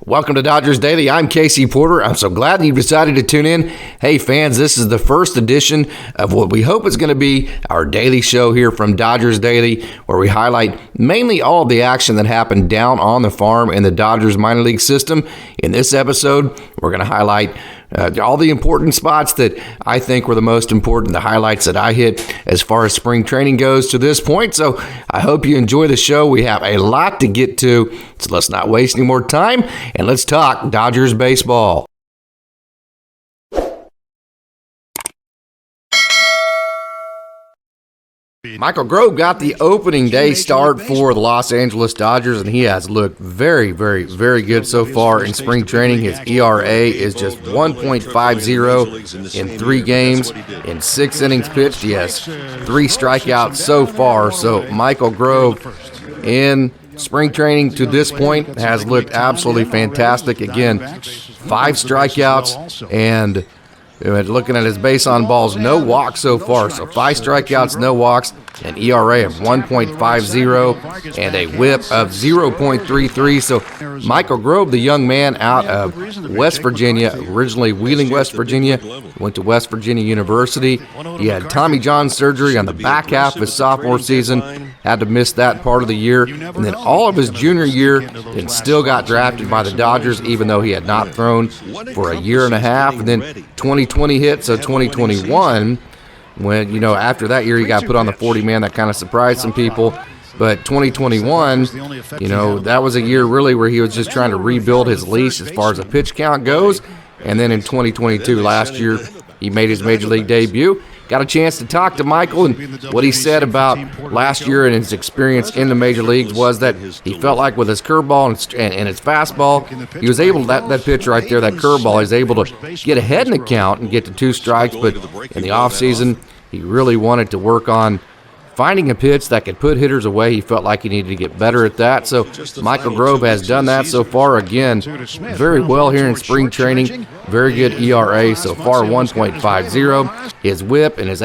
Welcome to Dodgers Daily. I'm Casey Porter. I'm so glad that you've decided to tune in. Hey fans, this is the first edition of what we hope is going to be our daily show here from Dodgers Daily, where we highlight mainly all of the action that happened down on the farm in the Dodgers minor league system. In this episode, we're going to highlight all the important spots that I think were the most important, the highlights that I hit as far as spring training goes to this point. So I hope you enjoy the show. We have a lot to get to, so let's not waste any more time and let's talk Dodgers baseball. Michael Grove got the opening day start for the Los Angeles Dodgers, and he has looked very, very, very good so far in spring training. His ERA is just 1.50 in 3 games. In 6 innings pitched, he has 3 strikeouts so far. So Michael Grove in spring training to this point has looked absolutely fantastic. Again, 5 strikeouts, and looking at his base on balls, no walks so far. So 5 strikeouts, no walks, an ERA of 1.50, and a whip of 0.33. So Michael Grove, the young man out of West Virginia, originally Wheeling, West Virginia, went to West Virginia University. He had Tommy John surgery on the back half of his sophomore season, had to miss that part of the year, and then all of his junior year, and still got drafted by the Dodgers, even though he had not thrown for a year and a half. And then 2020 hit, so 2021, when, after that year he got put on the 40-man, that kind of surprised some people. But 2021, that was a year really where he was just trying to rebuild his leash as far as the pitch count goes. And then in 2022, last year, he made his major league debut. Got a chance to talk to Michael, and what he said about last year and his experience in the major leagues was that he felt like with his curveball and his fastball, he was able to, that pitch right there, that curveball, he was able to get ahead in the count and get to 2 strikes. But in the offseason, he really wanted to work on finding a pitch that could put hitters away. He felt like he needed to get better at that. So Michael Grove has done that so far. Again, very well here in spring training. Very good ERA so far, 1.50. His whip and is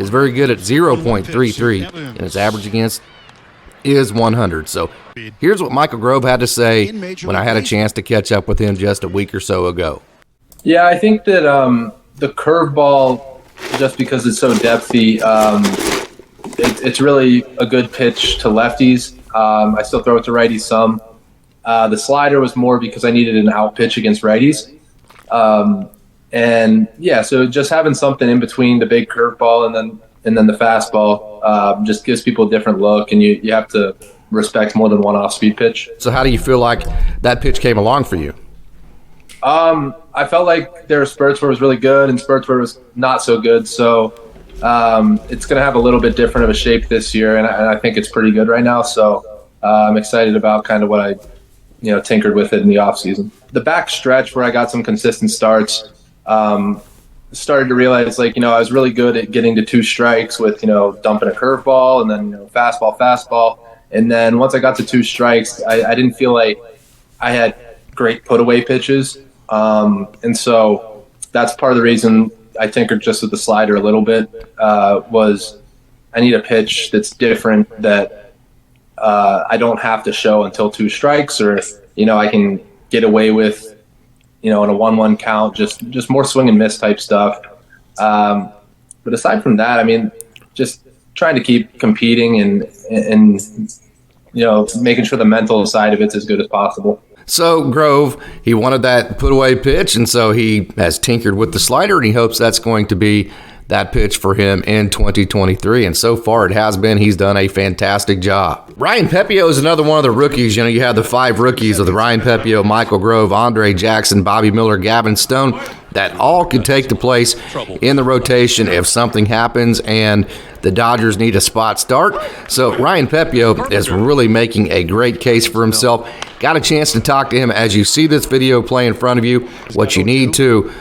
very good at 0.33, and his average against is 100. So here's what Michael Grove had to say when I had a chance to catch up with him just a week or so ago. Yeah, I think that the curveball, just because it's so depthy, it's really a good pitch to lefties. I still throw it to righties some. The slider was more because I needed an out pitch against righties. So just having something in between the big curveball and then the fastball just gives people a different look, and you have to respect more than one off-speed pitch. So how do you feel like that pitch came along for you? I felt like there were spurts where it was really good and spurts where it was not so good. So it's going to have a little bit different of a shape this year, and I think it's pretty good right now. So I'm excited about kind of what I tinkered with it in the offseason. The back stretch where I got some consistent starts, started to realize I was really good at getting to 2 strikes with dumping a curveball and then fastball. And then once I got to 2 strikes, I didn't feel like I had great put away pitches. And so that's part of the reason I tinkered just with the slider a little bit, was I need a pitch that's different that I don't have to show until 2 strikes, or I can get away with in a 1-1 count, just more swing and miss type stuff. But aside from that, just trying to keep competing and making sure the mental side of it's as good as possible. So Grove, he wanted that put-away pitch, and so he has tinkered with the slider, and he hopes that's going to be that pitch for him in 2023. And so far it has been. He's done a fantastic job. Ryan Pepiot is another one of the rookies. You have the 5 rookies of the Ryan Pepiot, Michael Grove, Andre Jackson, Bobby Miller, Gavin Stone, that all could take the place in the rotation if something happens and the Dodgers need a spot start. So Ryan Pepiot is really making a great case for himself. Got a chance to talk to him. As you see this video play in front of you, what you need to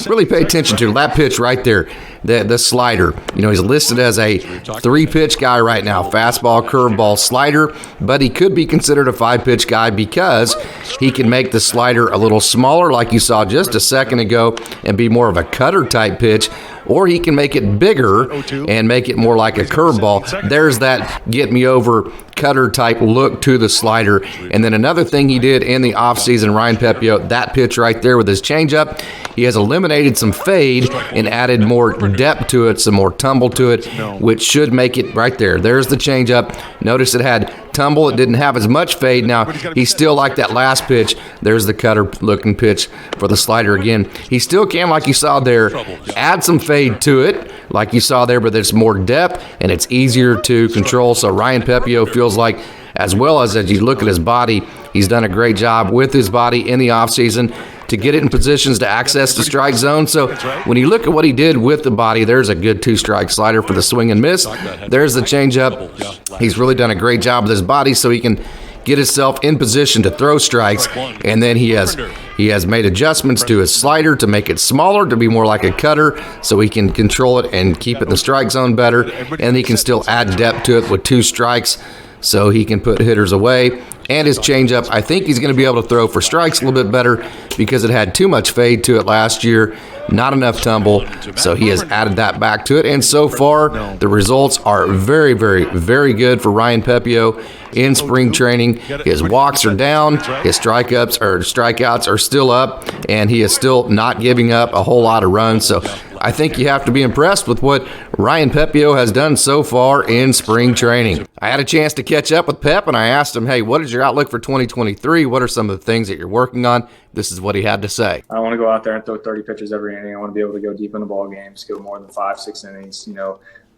really pay attention to, that pitch right there, the slider. He's listed as a 3-pitch guy right now, fastball, curveball, slider, but he could be considered a 5-pitch guy because he can make the slider a little smaller, like you saw just a second ago, and be more of a cutter type pitch, or he can make it bigger and make it more like a curveball. There's that get me over cutter type look to the slider. And then another thing he did in the offseason, Ryan Pepiot, that pitch right there with his changeup, he has eliminated some fade and added more depth to it, some more tumble to it, which should make it right there. There's the changeup. Notice it had tumble. It didn't have as much fade. Now, he's still like that last pitch. There's the cutter-looking pitch for the slider again. He still can, like you saw there, add some fade to it, like you saw there, but there's more depth, and it's easier to control. So Ryan Pepiot feels like, as well as you look at his body, he's done a great job with his body in the offseason to get it in positions to access the strike zone. So when you look at what he did with the body, there's a good 2-strike slider for the swing and miss. There's the changeup. He's really done a great job with his body so he can get himself in position to throw strikes. And then he has made adjustments to his slider to make it smaller, to be more like a cutter, so he can control it and keep it in the strike zone better. And he can still add depth to it with 2 strikes so he can put hitters away. And his changeup, I think he's going to be able to throw for strikes a little bit better because it had too much fade to it last year, not enough tumble, so he has added that back to it. And so far, the results are very, very, very good for Ryan Pepiot in spring training. His walks are down, his strikeouts are still up, and he is still not giving up a whole lot of runs. So I think you have to be impressed with what Ryan Pepiot has done so far in spring training. I had a chance to catch up with Pep, and I asked him, hey, what is your outlook for 2023? What are some of the things that you're working on? This is what he had to say. I want to go out there and throw 30 pitches every inning. I want to be able to go deep in the ball games, go more than 5-6 innings,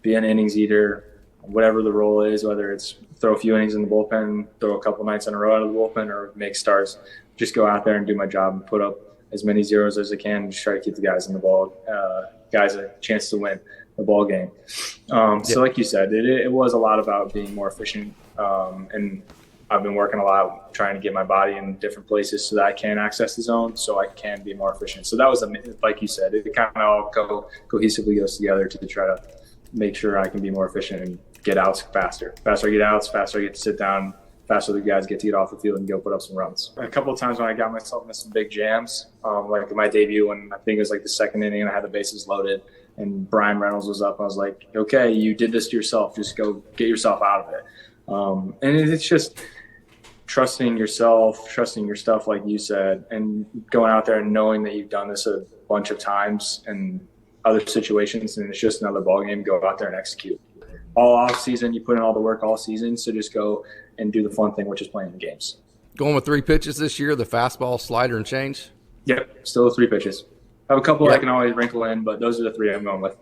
be an innings eater, whatever the role is, whether it's throw a few innings in the bullpen, throw a couple nights in a row out of the bullpen, or make starts. Just go out there and do my job and put up as many zeros as I can and just try to keep the guys in the ball, guys a chance to win the ball game. So like you said, it was a lot about being more efficient, and I've been working a lot trying to get my body in different places so that I can access the zone, so I can be more efficient. So that was, like you said, it kind of all cohesively goes together to try to make sure I can be more efficient and get outs faster. Faster I get outs, faster I get to sit down, faster the guys get to get off the field and go put up some runs. A couple of times when I got myself in some big jams, like in my debut when I think it was like the second inning and I had the bases loaded and Brian Reynolds was up, I was like, okay, you did this to yourself. Just go get yourself out of it. And it's just trusting yourself, trusting your stuff, like you said, and going out there and knowing that you've done this a bunch of times in other situations and it's just another ball game. Go out there and execute. All off season, you put in all the work all season, so just go and do the fun thing, which is playing the games. Going with 3 pitches this year, the fastball, slider, and change? Yep, still 3 pitches. I have a couple I can always wrinkle in, but those are the 3 I'm going with.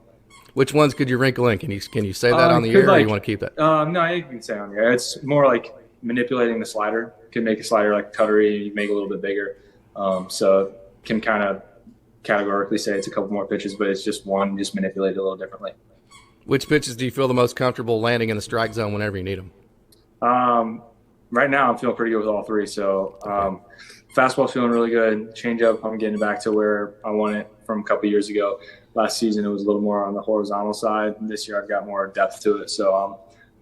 Which ones could you wrinkle in? Can you say that on the air, or you want to keep that? No, you can say on the air. It's more like manipulating the slider. You can make a slider like cuttery, you make it a little bit bigger. So can kind of categorically say it's a couple more pitches, but it's just one, just manipulate it a little differently. Which pitches do you feel the most comfortable landing in the strike zone whenever you need them? Right now I'm feeling pretty good with all 3. So fastball's feeling really good. Changeup, I'm getting back to where I want it from a couple years ago. Last season it was a little more on the horizontal side. This year I've got more depth to it. So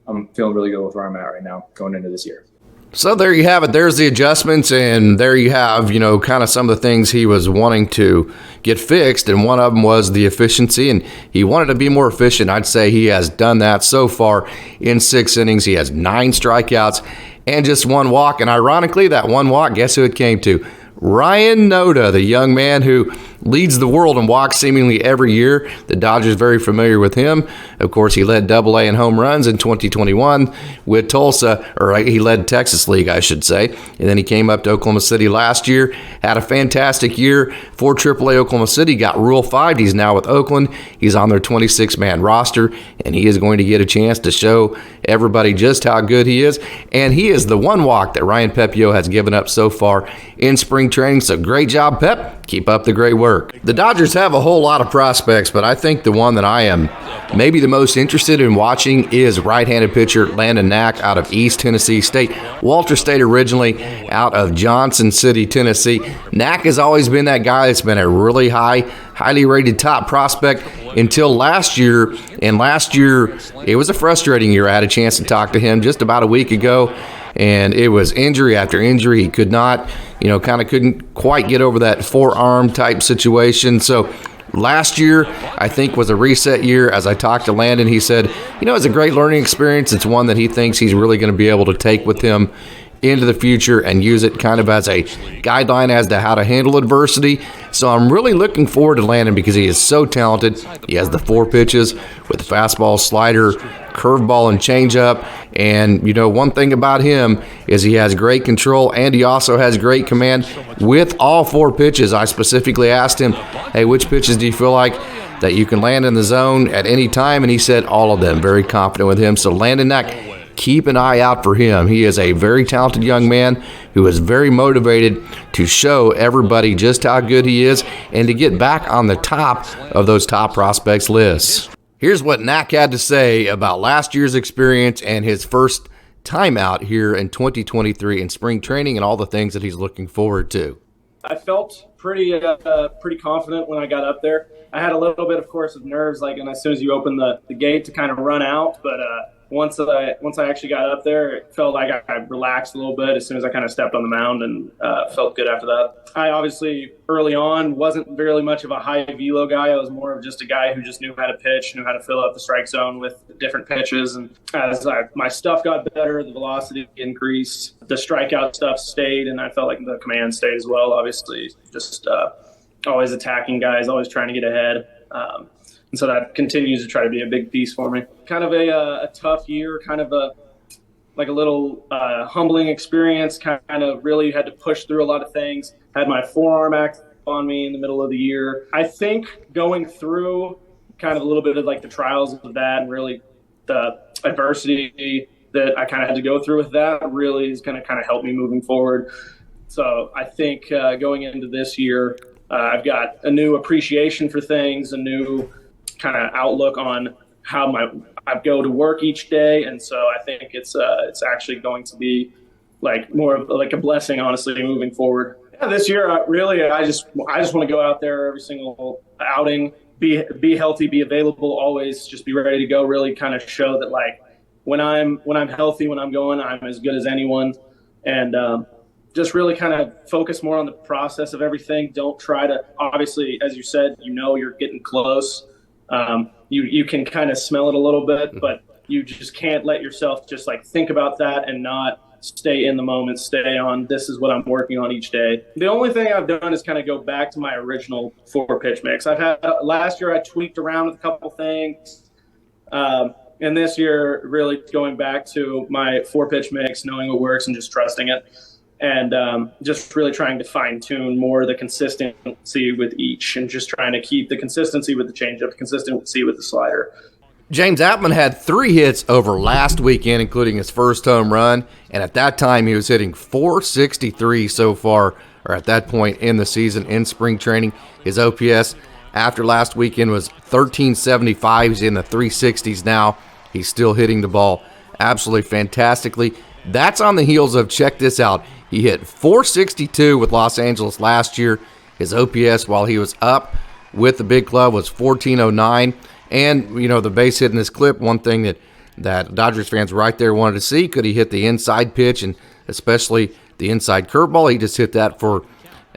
I'm feeling really good with where I'm at right now going into this year. So there you have it. There's the adjustments, and there you have, kind of some of the things he was wanting to get fixed, and one of them was the efficiency, and he wanted to be more efficient. I'd say he has done that so far in 6 innings. He has 9 strikeouts and just 1 walk, and ironically, that 1 walk, guess who it came to? Ryan Noda, the young man who leads the world in walks seemingly every year. The Dodgers very familiar with him. Of course, he led AA in home runs in 2021 with Tulsa, or he led Texas League, I should say. And then he came up to Oklahoma City last year, had a fantastic year for AAA Oklahoma City, got Rule 5. He's now with Oakland. He's on their 26-man roster, and he is going to get a chance to show everybody just how good he is. And he is the 1 walk that Ryan Pepiot has given up so far in spring training. So great job, Pep. Keep up the great work. The Dodgers have a whole lot of prospects, but I think the one that I am maybe the most interested in watching is right-handed pitcher Landon Knack out of East Tennessee State. Walter State originally, out of Johnson City, Tennessee. Knack has always been that guy that's been a really highly rated top prospect until last year. And last year, it was a frustrating year. I had a chance to talk to him just about a week ago, and it was injury after injury. He could not, couldn't quite get over that forearm type situation. So Last year, I think, was a reset year. As I talked to Landon, he said, it's a great learning experience. It's one that he thinks he's really going to be able to take with him into the future and use it kind of as a guideline as to how to handle adversity. So I'm really looking forward to Landon because he is so talented. He has the 4 pitches with the fastball, slider, curveball, and changeup. And, one thing about him is he has great control and he also has great command with all 4 pitches. I specifically asked him, hey, which pitches do you feel like that you can land in the zone at any time? And he said all of them. Very confident with him. So Landon Knack, keep an eye out for him. He is a very talented young man who is very motivated to show everybody just how good he is and to get back on the top of those top prospects lists. Here's what Knack had to say about last year's experience and his first time out here in 2023 in spring training and all the things that he's looking forward to. I felt pretty confident when I got up there. I had a little bit, of course, of nerves, and as soon as you open the gate to kind of run out, but once I actually got up there, it felt like I relaxed a little bit as soon as I kind of stepped on the mound and felt good after that. I obviously, early on, wasn't really much of a high velo guy. I was more of just a guy who just knew how to pitch, knew how to fill out the strike zone with different pitches. And as my stuff got better, the velocity increased, the strikeout stuff stayed, and I felt like the command stayed as well. Obviously, just always attacking guys, always trying to get ahead. And so that continues to try to be a big piece for me. Kind of a tough year, kind of a little humbling experience, kind of really had to push through a lot of things. Had my forearm act on me in the middle of the year. I think going through kind of a little bit of the trials of that and really the adversity that I kind of had to go through with that really is going to kind of help me moving forward. So I think going into this year, I've got a new appreciation for things, a new kind of outlook on how I go to work each day, and so I think it's actually going to be more of a blessing, honestly, moving forward. Yeah, this year, I just want to go out there every single outing, be healthy, be available, always just be ready to go. Really, kind of show that when I'm healthy, when I'm going, I'm as good as anyone, and just really kind of focus more on the process of everything. Don't try to, obviously, as you said, you're getting close. You can kind of smell it a little bit, but you just can't let yourself just think about that and not stay in the moment, stay on, this is what I'm working on each day. The only thing I've done is kind of go back to my original 4-pitch mix. Last year I tweaked around with a couple things. And this year really going back to my 4-pitch mix, knowing what works and just trusting it. And just really trying to fine-tune more the consistency with each and just trying to keep the consistency with the changeup, consistency with the slider. James Outman had 3 hits over last weekend, including his first home run, and at that time he was hitting .463 so far, or at that point in the season in spring training. His OPS after last weekend was .1375. He's in the 360s now. He's still hitting the ball absolutely fantastically. That's on the heels of, check this out, he hit .462 with Los Angeles last year. His OPS while he was up with the big club was .1409. And, the base hit in this clip, one thing that Dodgers fans right there wanted to see, could he hit the inside pitch and especially the inside curveball? He just hit that for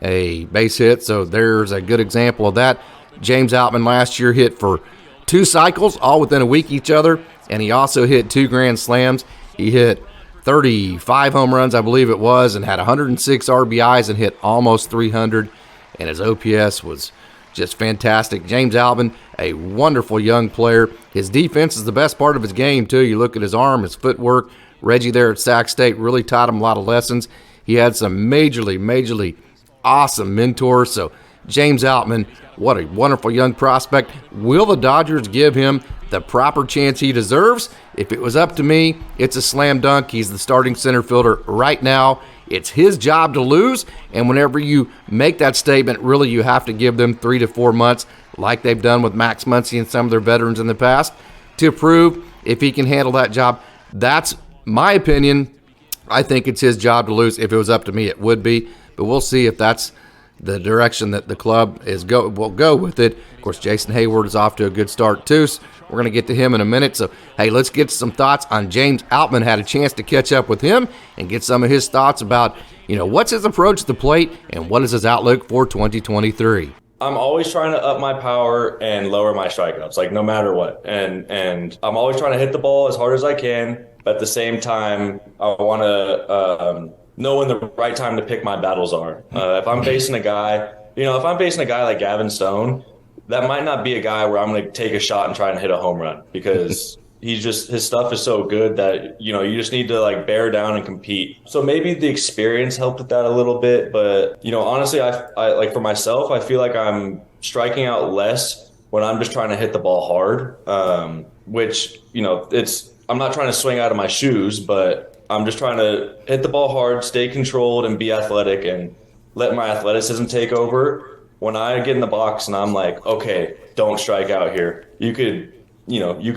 a base hit, so there's a good example of that. James Outman last year hit for 2 cycles, all within a week each other, and he also hit 2 grand slams. He hit 35 home runs, I believe it was, and had 106 RBIs and hit almost 300, and his OPS was just fantastic. James Outman, a wonderful young player. His defense is the best part of his game, too. You look at his arm, his footwork. Reggie there at Sac State really taught him a lot of lessons. He had some majorly awesome mentors. So James Outman, what a wonderful young prospect. Will the Dodgers give him the proper chance he deserves? If it was up to me, it's a slam dunk. He's the starting center fielder right now. It's his job to lose, and whenever you make that statement, really you have to give them 3 to 4 months, like they've done with Max Muncy and some of their veterans in the past, to prove if he can handle that job. That's my opinion. I think it's his job to lose. If it was up to me, it would be, but we'll see if that's the direction that the club will go with it. Of course, Jason Hayward is off to a good start, too. So we're going to get to him in a minute. So, hey, let's get some thoughts on James Outman. Had a chance to catch up with him and get some of his thoughts about, what's his approach to the plate and what is his outlook for 2023. I'm always trying to up my power and lower my strikeouts, like no matter what. And I'm always trying to hit the ball as hard as I can. But at the same time, I want to know when the right time to pick my battles are. If I'm facing a guy, like Gavin Stone, that might not be a guy where I'm going to take a shot and try and hit a home run, because his stuff is so good that, you just need to like bear down and compete. So maybe the experience helped with that a little bit. But, honestly, I like for myself, I feel like I'm striking out less when I'm just trying to hit the ball hard, which, I'm not trying to swing out of my shoes, but I'm just trying to hit the ball hard, stay controlled, and be athletic and let my athleticism take over. When I get in the box and I'm like, okay, don't strike out here, you could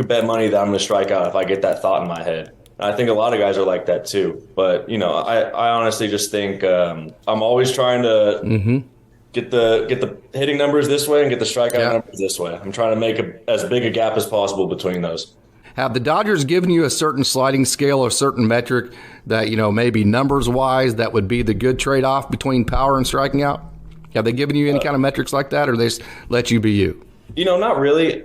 bet money that I'm going to strike out if I get that thought in my head. And I think a lot of guys are like that too. But, I honestly just think I'm always trying to get the hitting numbers this way and get the strikeout numbers this way. I'm trying to make as big a gap as possible between those. Have the Dodgers given you a certain sliding scale or certain metric that, maybe numbers-wise, that would be the good trade-off between power and striking out? Have they given you any kind of metrics like that, or they just let you be you? Not really.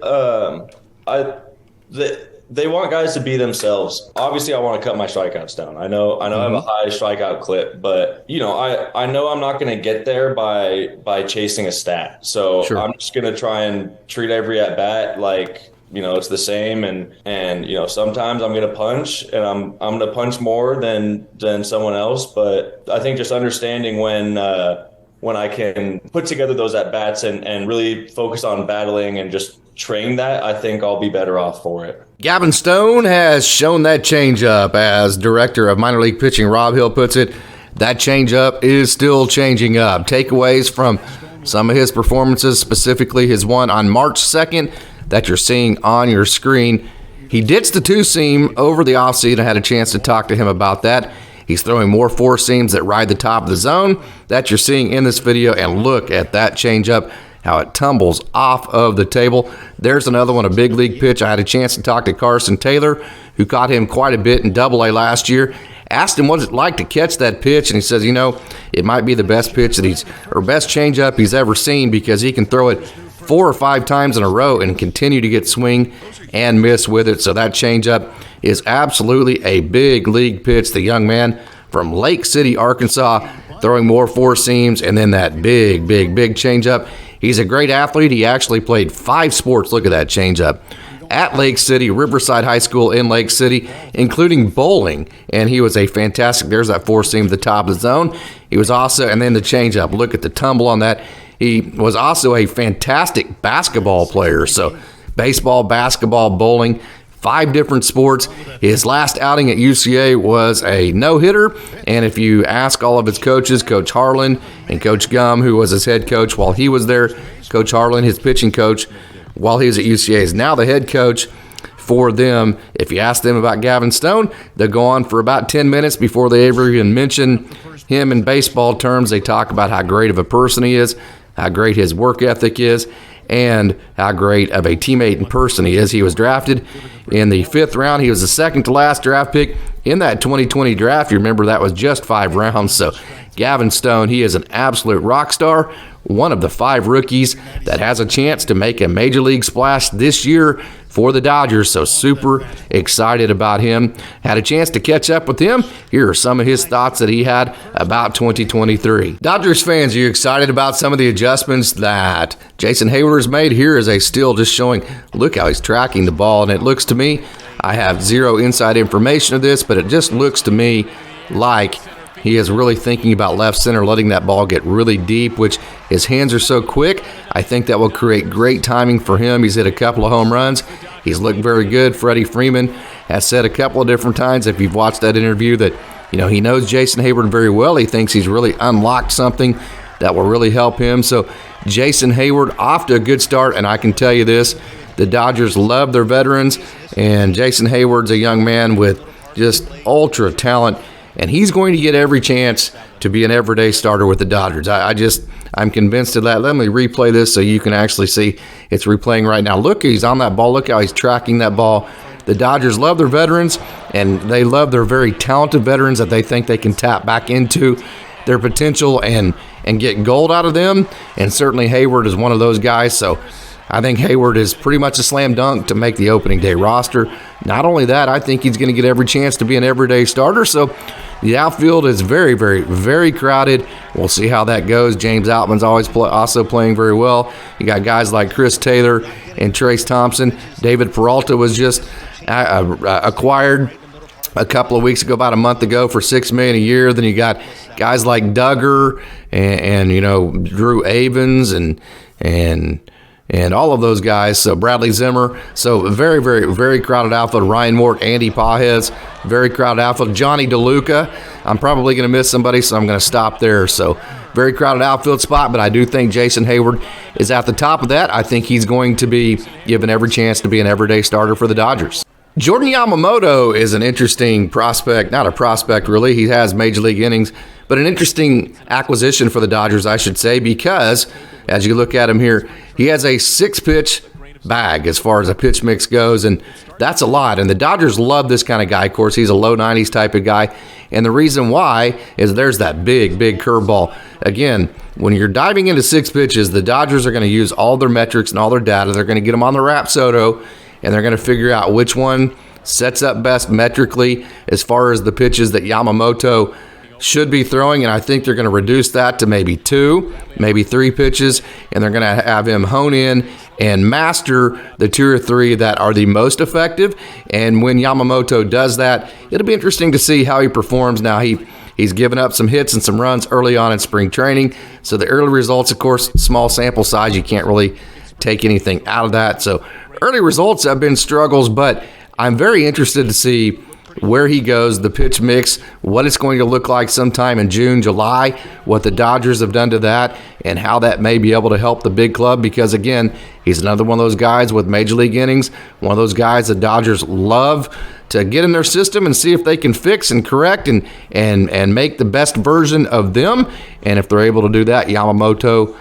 They want guys to be themselves. Obviously, I want to cut my strikeouts down. I know I have a high strikeout clip, but I know I'm not going to get there by chasing a stat. So sure. I'm just going to try and treat every at bat like it's the same, and sometimes I'm going to punch, and I'm going to punch more than someone else. But I think just understanding when I can put together those at-bats and really focus on battling and just train that, I think I'll be better off for it. Gavin Stone has shown that changeup. As director of minor league pitching Rob Hill puts it, that changeup is still changing up. Takeaways from some of his performances, specifically his one on March 2nd that you're seeing on your screen. He ditched the two-seam over the offseason. I had a chance to talk to him about that. He's throwing more four-seams that ride the top of the zone that you're seeing in this video. And look at that changeup, how it tumbles off of the table. There's another one, a big league pitch. I had a chance to talk to Carson Taylor, who caught him quite a bit in Double-A last year. Asked him what it's like to catch that pitch, and he says, it might be the best pitch best changeup he's ever seen, because he can throw it 4 or 5 times in a row and continue to get swing and miss with it. So that changeup is absolutely a big league pitch. The young man from Lake City, Arkansas, throwing more four seams, and then that big changeup. He's a great athlete. He actually played 5 sports. Look at that changeup. At Lake City, Riverside High School in Lake City, including bowling. And he was a fantastic, there's that four seam at the top of the zone. He was also, and then the changeup. Look at the tumble on that. He was also a fantastic basketball player. So baseball, basketball, bowling, 5 different sports. His last outing at UCA was a no-hitter, and if you ask all of his coaches, Coach Harlan and Coach Gum, who was his head coach while he was there, Coach Harlan, his pitching coach while he was at UCA, is now the head coach for them. If you ask them about Gavin Stone, they'll go on for about 10 minutes before they ever even mention him in baseball terms. They talk about how great of a person he is, how great his work ethic is, and how great of a teammate and person he is. He was drafted in the 5th round. He was the second to last draft pick in that 2020 draft. You remember that was just 5 rounds. So Gavin Stone, he is an absolute rock star, one of the 5 rookies that has a chance to make a major league splash this year for the Dodgers. So super excited about him. Had a chance to catch up with him. Here are some of his thoughts that he had about 2023. Dodgers fans, are you excited about some of the adjustments that Jason Hayward has made? Here is a still just showing, look how he's tracking the ball. And it looks to me, I have zero inside information of this, but it just looks to me like he is really thinking about left center, letting that ball get really deep, which his hands are so quick. I think that will create great timing for him. He's hit a couple of home runs. He's looked very good. Freddie Freeman has said a couple of different times, if you've watched that interview, that he knows Jason Hayward very well. He thinks he's really unlocked something that will really help him. So Jason Hayward off to a good start, and I can tell you this, the Dodgers love their veterans, and Jason Hayward's a young man with just ultra talent, and he's going to get every chance to be an everyday starter with the Dodgers. I'm convinced of that. Let me replay this so you can actually see it's replaying right now. Look, he's on that ball. Look how he's tracking that ball. The Dodgers love their veterans, and they love their very talented veterans that they think they can tap back into their potential and and get gold out of them, and certainly Hayward is one of those guys. So I think Hayward is pretty much a slam dunk to make the opening day roster. Not only that, I think he's going to get every chance to be an everyday starter. So the outfield is very, very, very crowded. We'll see how that goes. James Outman's also playing very well. You got guys like Chris Taylor and Trace Thompson. David Peralta was just acquired a couple of weeks ago, about a month ago, for $6 million a year. Then you got guys like Duggar and Drew Avens and all of those guys. So Bradley Zimmer. So very, very, very crowded outfield. Ryan Mort, Andy Pajes, very crowded outfield. Johnny DeLuca. I'm probably going to miss somebody, so I'm going to stop there. So very crowded outfield spot, but I do think Jason Hayward is at the top of that. I think he's going to be given every chance to be an everyday starter for the Dodgers. Jordan Yamamoto is an interesting prospect. Not a prospect, really. He has major league innings, but an interesting acquisition for the Dodgers, I should say, because as you look at him here, he has a 6-pitch bag as far as a pitch mix goes, and that's a lot. And the Dodgers love this kind of guy. Of course, he's a low 90s type of guy, and the reason why is there's that big, big curveball. Again, when you're diving into 6 pitches, the Dodgers are going to use all their metrics and all their data. They're going to get them on the Rapsodo, and they're going to figure out which one sets up best metrically as far as the pitches that Yamamoto should be throwing, and I think they're going to reduce that to maybe 2, maybe 3 pitches, and they're going to have him hone in and master the 2 or 3 that are the most effective. And when Yamamoto does that, it'll be interesting to see how he performs. Now, he's given up some hits and some runs early on in spring training, so the early results, of course, small sample size, you can't really take anything out of that. So early results have been struggles, but I'm very interested to see where he goes, the pitch mix, what it's going to look like sometime in June, July, what the Dodgers have done to that, and how that may be able to help the big club, because, again, he's another one of those guys with major league innings, one of those guys the Dodgers love to get in their system and see if they can fix and correct and make the best version of them. And if they're able to do that, Yamamoto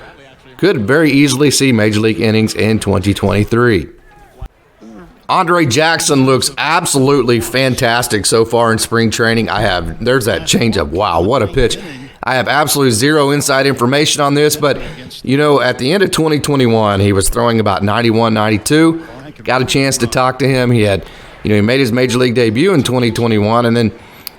could very easily see major league innings in 2023. Andre Jackson looks absolutely fantastic so far in spring training. There's that changeup. Wow, what a pitch. I have absolutely zero inside information on this, but, at the end of 2021, he was throwing about 91, 92. Got a chance to talk to him. He made his major league debut in 2021, and then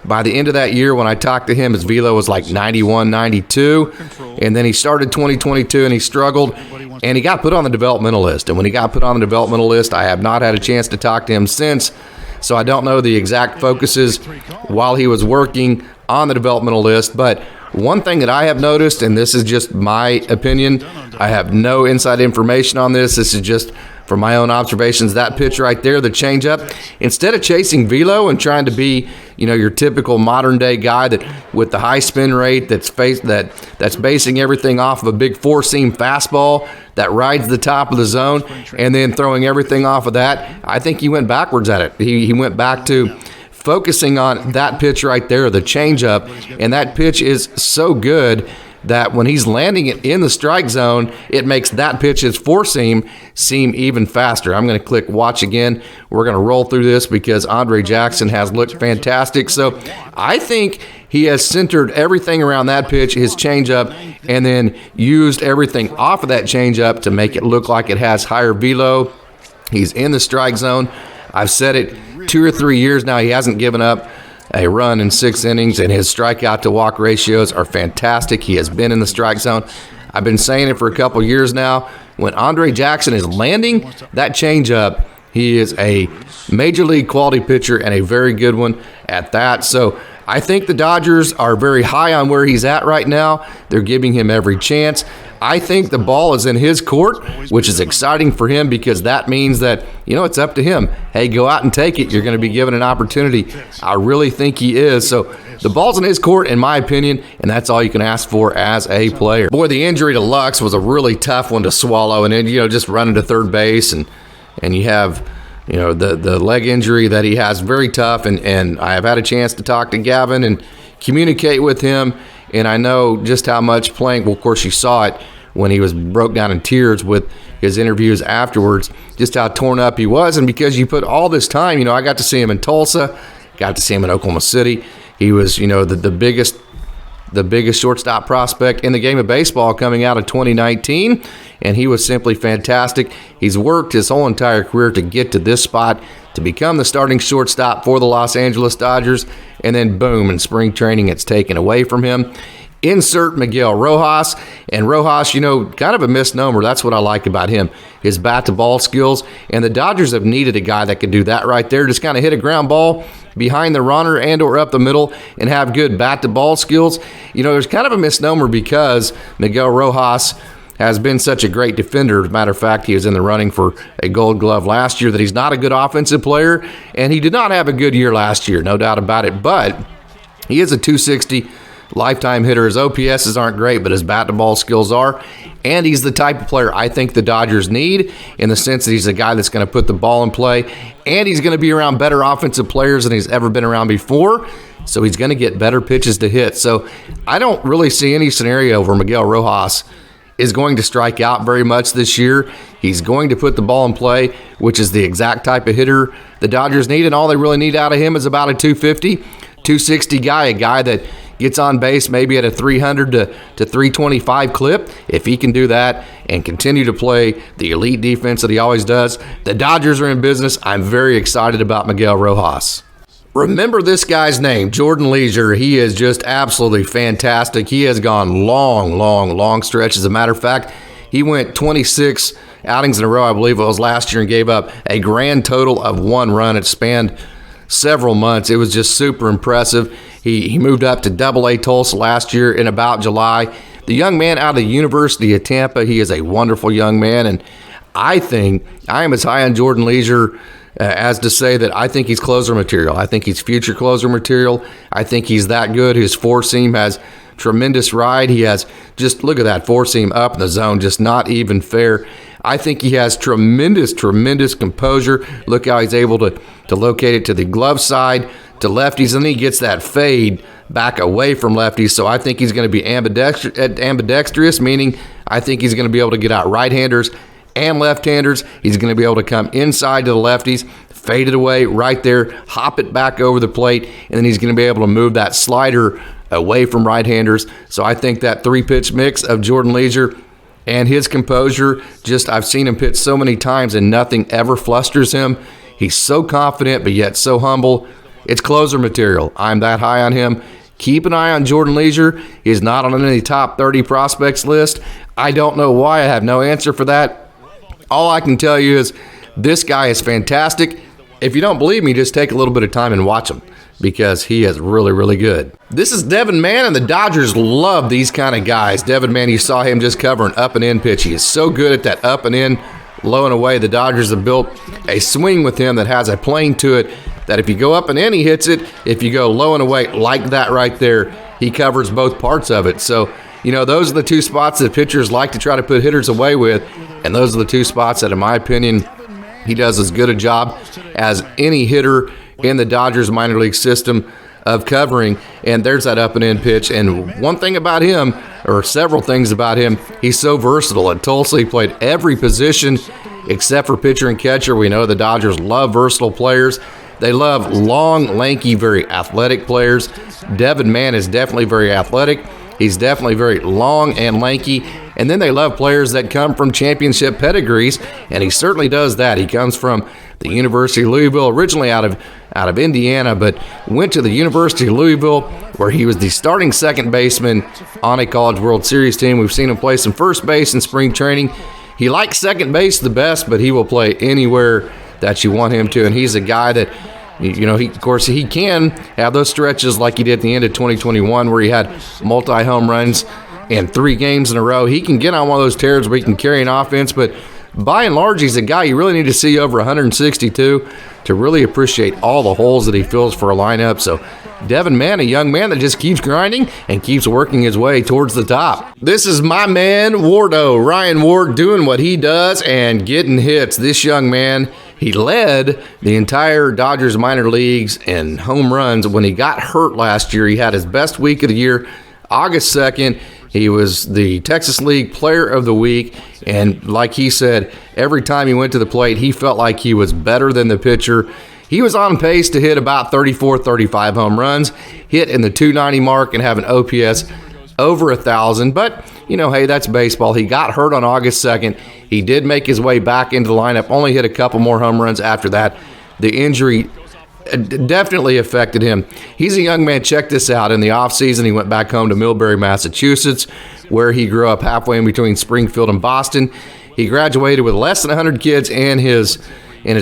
by the end of that year, when I talked to him, his velo was like 91, 92, and then he started 2022 and he struggled, and he got put on the developmental list. And when he got put on the developmental list, I have not had a chance to talk to him since, so I don't know the exact focuses while he was working on the developmental list. But one thing that I have noticed, and this is just my opinion, I have no inside information on this, this is just from my own observations, that pitch right there, the changeup, instead of chasing velo and trying to be, your typical modern day guy that with the high spin rate that's basing everything off of a big 4-seam fastball that rides the top of the zone and then throwing everything off of that, I think he went backwards at it. He went back to focusing on that pitch right there, the changeup, and that pitch is so good that when he's landing it in the strike zone, it makes that pitch, his 4-seam, seem even faster. I'm going to click watch again. We're going to roll through this because Andre Jackson has looked fantastic. So I think he has centered everything around that pitch, his changeup, and then used everything off of that changeup to make it look like it has higher velo. He's in the strike zone. I've said it 2 or 3 years now. He hasn't given up a run in 6 innings, and his strikeout to walk ratios are fantastic. He has been in the strike zone. I've been saying it for a couple years now. When Andre Jackson is landing that changeup, he is a major league quality pitcher and a very good one at that. So I think the Dodgers are very high on where he's at right now. They're giving him every chance. I think the ball is in his court, which is exciting for him because that means that, it's up to him. Hey, go out and take it. You're going to be given an opportunity. I really think he is. So the ball's in his court, in my opinion, and that's all you can ask for as a player. Boy, the injury to Lux was a really tough one to swallow, and then, just running to third base, and you have the leg injury that he has, very tough, and I have had a chance to talk to Gavin and communicate with him, and I know just how much playing, well, of course you saw it when he was broke down in tears with his interviews afterwards, just how torn up he was, and because you put all this time, I got to see him in Tulsa, got to see him in Oklahoma City. He was, the biggest the biggest shortstop prospect in the game of baseball coming out of 2019, and he was simply fantastic. He's worked his whole entire career to get to this spot, to become the starting shortstop for the Los Angeles Dodgers, and then boom, in spring training, it's taken away from him. Insert Miguel Rojas, and Rojas, kind of a misnomer. That's what I like about him, his bat-to-ball skills, and the Dodgers have needed a guy that could do that right there, just kind of hit a ground ball behind the runner and or up the middle and have good bat-to-ball skills. There's kind of a misnomer because Miguel Rojas has been such a great defender. As a matter of fact, he was in the running for a Gold Glove last year, that he's not a good offensive player, and he did not have a good year last year, no doubt about it, but he is a 260 lifetime hitter. His OPSs aren't great, but his bat-to-ball skills are, and he's the type of player I think the Dodgers need, in the sense that he's a guy that's going to put the ball in play, and he's going to be around better offensive players than he's ever been around before, so he's going to get better pitches to hit. So I don't really see any scenario where Miguel Rojas is going to strike out very much this year. He's going to put the ball in play, which is the exact type of hitter the Dodgers need, and all they really need out of him is about a 250, 260 guy, a guy that gets on base maybe at a 300 to 325 clip. If he can do that and continue to play the elite defense that he always does, the Dodgers are in business. I'm very excited about Miguel Rojas. Remember this guy's name, Jordan Leasure. He is just absolutely fantastic. He has gone long stretches. As a matter of fact, he went 26 outings in a row, I believe it was last year, and gave up a grand total of 1 run. It spanned several months. It was just super impressive. He moved up to Double-A Tulsa last year in about July. The young man out of the University of Tampa, he is a wonderful young man, and I think I am as high on Jordan Leasure as to say that I think he's closer material. I think he's future closer material. I think he's that good. His four-seam has tremendous ride. He has, just look at that four-seam up in the zone, just not even fair. I think he has tremendous composure. Look how he's able to locate it to the glove side, to lefties, and then he gets that fade back away from lefties. So I think he's going to be ambidextrous, meaning I think he's going to be able to get out right-handers and left-handers. He's going to be able to come inside to the lefties, fade it away right there, hop it back over the plate, and then he's going to be able to move that slider away from right-handers. So I think that 3-pitch mix of Jordan Leasure and his composure, just I've seen him pitch so many times and nothing ever flusters him. He's so confident but yet so humble. It's closer material. I'm that high on him. Keep an eye on Jordan Leasure. He's not on any top 30 prospects list. I don't know why. I have no answer for that. All I can tell you is this guy is fantastic. If you don't believe me, just take a little bit of time and watch him, because he is really good. This is Devin Mann, and the Dodgers love these kind of guys. Devin Mann, you saw him just cover an up and in pitch. He is so good at that up and in, low and away. The Dodgers have built a swing with him that has a plane to it, that if you go up and in, he hits it. If you go low and away like that right there, he covers both parts of it. So, those are the 2 spots that pitchers like to try to put hitters away with, and those are the 2 spots that, in my opinion, he does as good a job as any hitter in the Dodgers minor league system of covering. And there's that up and in pitch. And one thing about him, or several things about him, he's so versatile. At Tulsa, he played every position except for pitcher and catcher. We know the Dodgers love versatile players. They love long, lanky, very athletic players. Devin Mann is definitely very athletic. He's definitely very long and lanky. And then they love players that come from championship pedigrees, and he certainly does that. He comes from the University of Louisville, originally out of Indiana, but went to the University of Louisville, where he was the starting second baseman on a College World Series team. We've seen him play some first base in spring training. He likes second base the best, but he will play anywhere that you want him to, and he's a guy that, he can have those stretches like he did at the end of 2021 where he had multi-home runs in 3 games in a row. He can get on one of those tears where he can carry an offense, but by and large, he's a guy you really need to see over 162 to really appreciate all the holes that he fills for a lineup. So Devin Mann, a young man that just keeps grinding and keeps working his way towards the top. This is my man, Wardo, Ryan Ward, doing what he does and getting hits. This young man, he led the entire Dodgers minor leagues in home runs. When he got hurt last year, he had his best week of the year, August 2nd. He was the Texas League Player of the Week, and like he said, every time he went to the plate, he felt like he was better than the pitcher. He was on pace to hit about 34, 35 home runs, hit in the 290 mark, and have an OPS over 1,000. But, hey, that's baseball. He got hurt on August 2nd. He did make his way back into the lineup, only hit a couple more home runs after that. The injury definitely affected him. He's a young man. Check this out. In the offseason, he went back home to Millbury, Massachusetts, where he grew up halfway in between Springfield and Boston. He graduated with less than 100 kids in his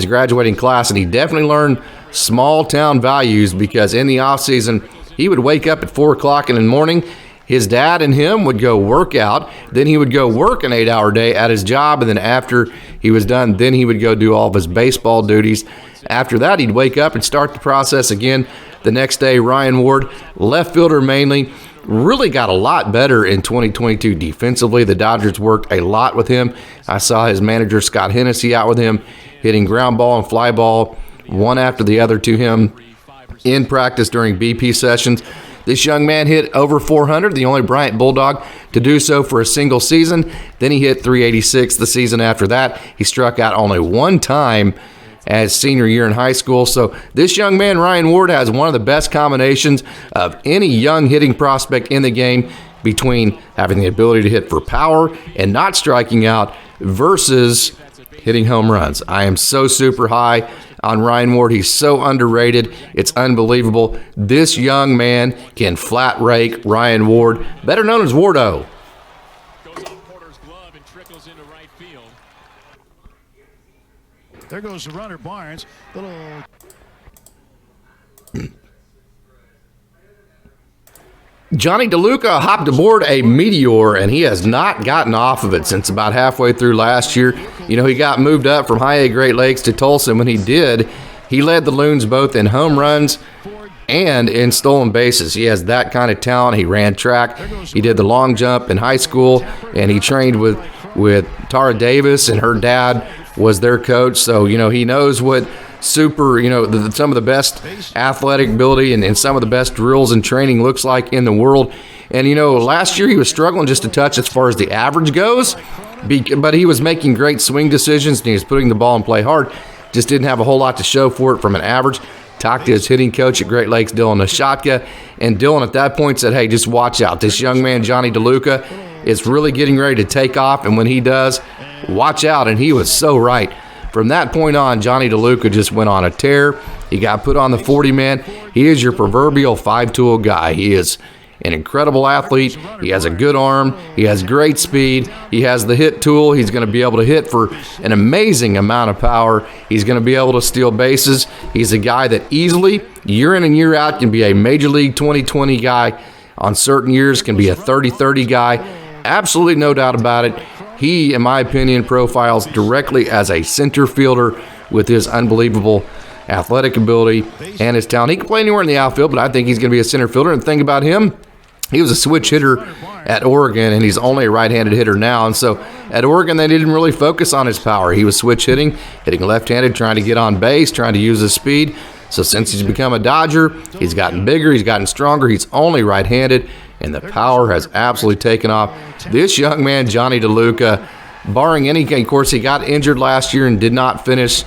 graduating class, and he definitely learned small-town values because in the offseason, he would wake up at 4 o'clock in the morning. His dad and him would go work out. Then he would go work an 8-hour day at his job, and then after he was done, then he would go do all of his baseball duties. After that, he'd wake up and start the process again the next day. Ryan Ward, left fielder mainly, really got a lot better in 2022 defensively. The Dodgers worked a lot with him. I saw his manager, Scott Hennessy, out with him, hitting ground ball and fly ball one after the other to him in practice during BP sessions. This young man hit over 400, the only Bryant Bulldog to do so for a single season. Then he hit 386 the season after that. He struck out only one time as senior year in high school. So this young man, Ryan Ward, has one of the best combinations of any young hitting prospect in the game between having the ability to hit for power and not striking out versus hitting home runs. I am so super high on Ryan Ward. He's so underrated. It's unbelievable. This young man can flat rake Ryan Ward, better known as Wardo. There goes the runner, Barnes. Johnny DeLuca hopped aboard a Meteor, and he has not gotten off of it since about halfway through last year. He got moved up from High A Great Lakes to Tulsa, and when he did, he led the Loons both in home runs and in stolen bases. He has that kind of talent. He ran track. He did the long jump in high school, and he trained with Tara Davis, and her dad was their coach. So, he knows what super, some of the best athletic ability and some of the best drills and training looks like in the world. And, last year he was struggling just a touch as far as the average goes, but he was making great swing decisions and he was putting the ball in play hard. Just didn't have a whole lot to show for it from an average. Talked to his hitting coach at Great Lakes, Dylan Nishotka, and Dylan at that point said, hey, just watch out. This young man, Johnny DeLuca, is really getting ready to take off, and when he does, watch out. And he was so right. From that point on, Johnny DeLuca just went on a tear. He got put on the 40-man. He is your proverbial five-tool guy. He is an incredible athlete. He has a good arm. He has great speed. He has the hit tool. He's going to be able to hit for an amazing amount of power. He's going to be able to steal bases. He's a guy that easily, year in and year out, can be a Major League 2020 guy. On certain years, can be a 30-30 guy. Absolutely no doubt about it. He, in my opinion, profiles directly as a center fielder with his unbelievable athletic ability and his talent. He can play anywhere in the outfield, but I think he's going to be a center fielder. And the thing about him, he was a switch hitter at Oregon, and he's only a right-handed hitter now. And so at Oregon, they didn't really focus on his power. He was switch hitting left-handed, trying to get on base, trying to use his speed. So since he's become a Dodger, he's gotten bigger, he's gotten stronger, he's only right-handed, and the power has absolutely taken off. This young man, Johnny DeLuca, barring any, of course, he got injured last year and did not finish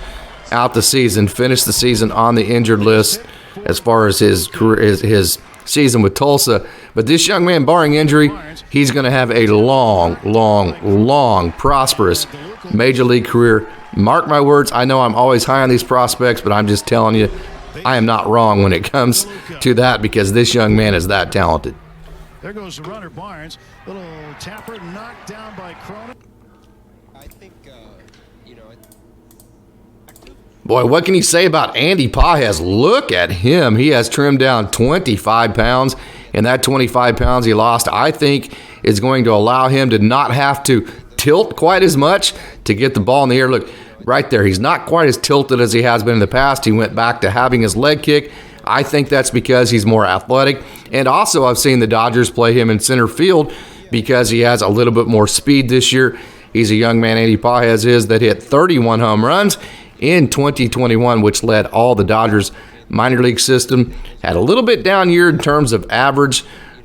out the season, finished the season on the injured list as far as his career, his season with Tulsa. But this young man, barring injury, he's going to have a long, prosperous Major League career. Mark my words, I know I'm always high on these prospects, but I'm just telling you, I am not wrong when it comes to that because this young man is that talented. There goes the runner, Barnes. Little tapper knocked down by Cronin. I think, Boy, what can you say about Andy Pages? Look at him. He has trimmed down 25 pounds, and that 25 pounds he lost, I think, is going to allow him to not have to tilt quite as much to get the ball in the air. Look, right there, he's not quite as tilted as he has been in the past. He went back to having his leg kick. I think that's because he's more athletic. And also, I've seen the Dodgers play him in center field because he has a little bit more speed this year. He's a young man, Andy Pages is, that hit 31 home runs in 2021, which led all the Dodgers minor league system. Had a little bit down year in terms of average.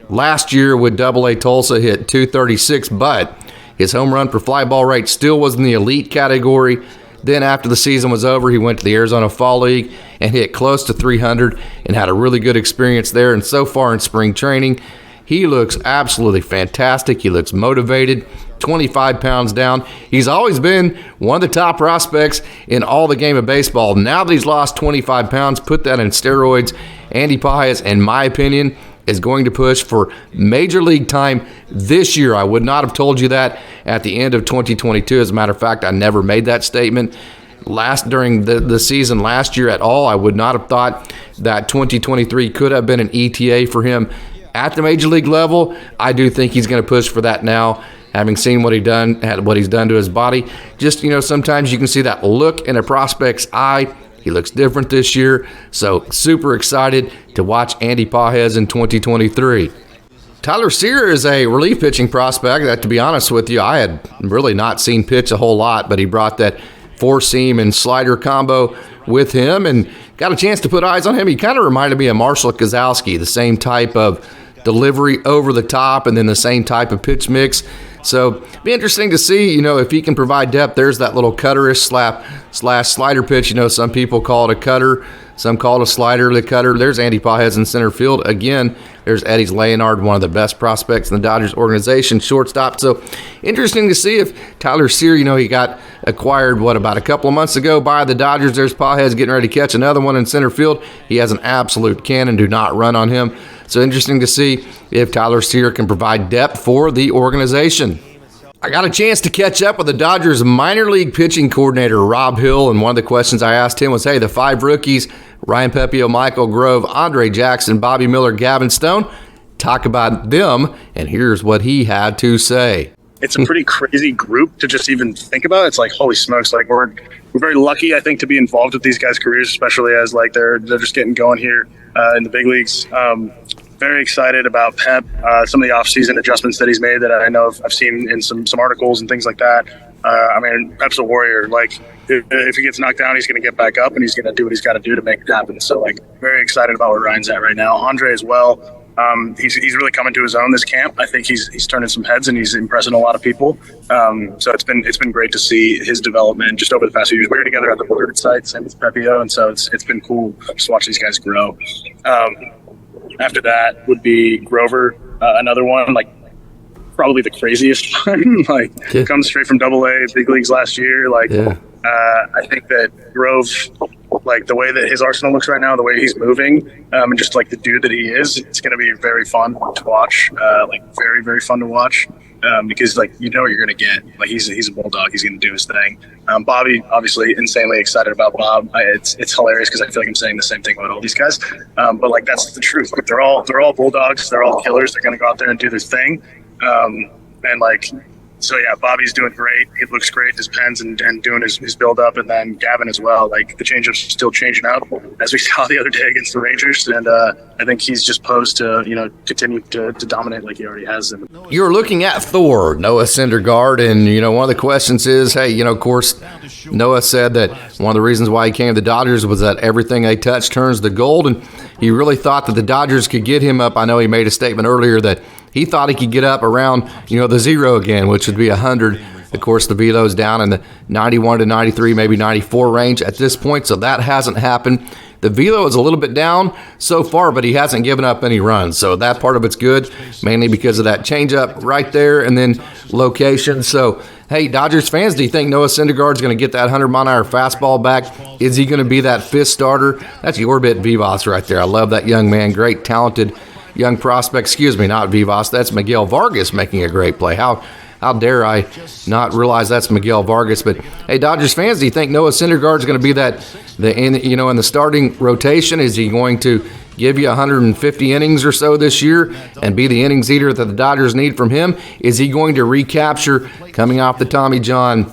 Last year with Double-A Tulsa hit 236, but his home run per fly ball rate still was in the elite category. Then after the season was over, he went to the Arizona Fall League and hit close to 300 and had a really good experience there. And so far in spring training, he looks absolutely fantastic. He looks motivated, 25 pounds down. He's always been one of the top prospects in all the game of baseball. Now that he's lost 25 pounds, put that in steroids, Andy Pages, in my opinion, is going to push for major league time this year. I would not have told you that at the end of 2022. As a matter of fact, I never made that statement during the season last year at all. I would not have thought that 2023 could have been an ETA for him at the major league level. I do think he's going to push for that now, having seen what he's done to his body. Just, sometimes you can see that look in a prospect's eye. He looks different this year, so super excited to watch Andy Pages in 2023. Tyler Sear is a relief pitching prospect that, to be honest with you, I had really not seen pitch a whole lot, but he brought that four-seam and slider combo with him and got a chance to put eyes on him. He kind of reminded me of Marshall Kozlowski, the same type of delivery over the top and then the same type of pitch mix. So be interesting to see, if he can provide depth. There's that little cutterish slash slider pitch. Some people call it a cutter, some call it a slider, the cutter. There's Andy Pages in center field. Again, there's Eddie Leonard, one of the best prospects in the Dodgers organization, shortstop. So interesting to see if Tyler Sear, he got acquired, about a couple of months ago by the Dodgers. There's Pages getting ready to catch another one in center field. He has an absolute cannon. Do not run on him. So interesting to see if Tyler Sear can provide depth for the organization. I got a chance to catch up with the Dodgers minor league pitching coordinator, Rob Hill, and one of the questions I asked him was, hey, the 5 rookies, Ryan Pepiot, Michael Grove, Andre Jackson, Bobby Miller, Gavin Stone, talk about them, and here's what he had to say. It's a pretty crazy group to just even think about. It's like, holy smokes, we're very lucky, I think, to be involved with these guys' careers, especially as they're just getting going here in the big leagues. Very excited about Pep, some of the offseason adjustments that he's made that I know I've seen in some articles and things like that. Pep's a warrior. If he gets knocked down, he's going to get back up and he's going to do what he's got to do to make it happen. So, very excited about where Ryan's at right now. Andre as well. He's really coming to his own this camp. I think he's turning some heads and he's impressing a lot of people. So it's been great to see his development just over the past few years. We were together at the Woodward site, same with Pepiot, and so it's been cool just to watch these guys grow. After that would be Grover, another one, probably the craziest one. Comes straight from AA, big leagues last year. I think that Grove, the way that his arsenal looks right now, the way he's moving, and just the dude that he is, it's going to be very fun to watch. Very, very fun to watch. Because you know what you're going to get. He's a bulldog. He's going to do his thing. Bobby, obviously, insanely excited about Bob. It's hilarious because I feel like I'm saying the same thing about all these guys. But that's the truth. They're all bulldogs. They're all killers. They're going to go out there and do their thing. So yeah, Bobby's doing great. It looks great, his pens and doing his build up, and then Gavin as well. The changeup's still changing out, as we saw the other day against the Rangers, and I think he's just posed to continue to dominate like he already has. You're looking at Thor, Noah Syndergaard, and one of the questions is, hey, of course, Noah said that one of the reasons why he came to the Dodgers was that everything they touch turns to gold, and he really thought that the Dodgers could get him up. I know he made a statement earlier that he thought he could get up around, the 0 again, which would be 100. Of course, the velo's down in the 91 to 93, maybe 94 range at this point, so that hasn't happened. The velo is a little bit down so far, but he hasn't given up any runs, so that part of it's good, mainly because of that changeup right there and then location. So, hey, Dodgers fans, do you think Noah Syndergaard's going to get that 100-mile-an-hour fastball back? Is he going to be that fifth starter? That's Yorbit Vivas right there. I love that young man, great, talented young prospect. Excuse me, not Vivas. That's Miguel Vargas making a great play. How dare I not realize that's Miguel Vargas? But hey, Dodgers fans, do you think Noah Syndergaard's going to be in the starting rotation? Is he going to give you 150 innings or so this year and be the innings eater that the Dodgers need from him? Is he going to recapture, coming off the Tommy John,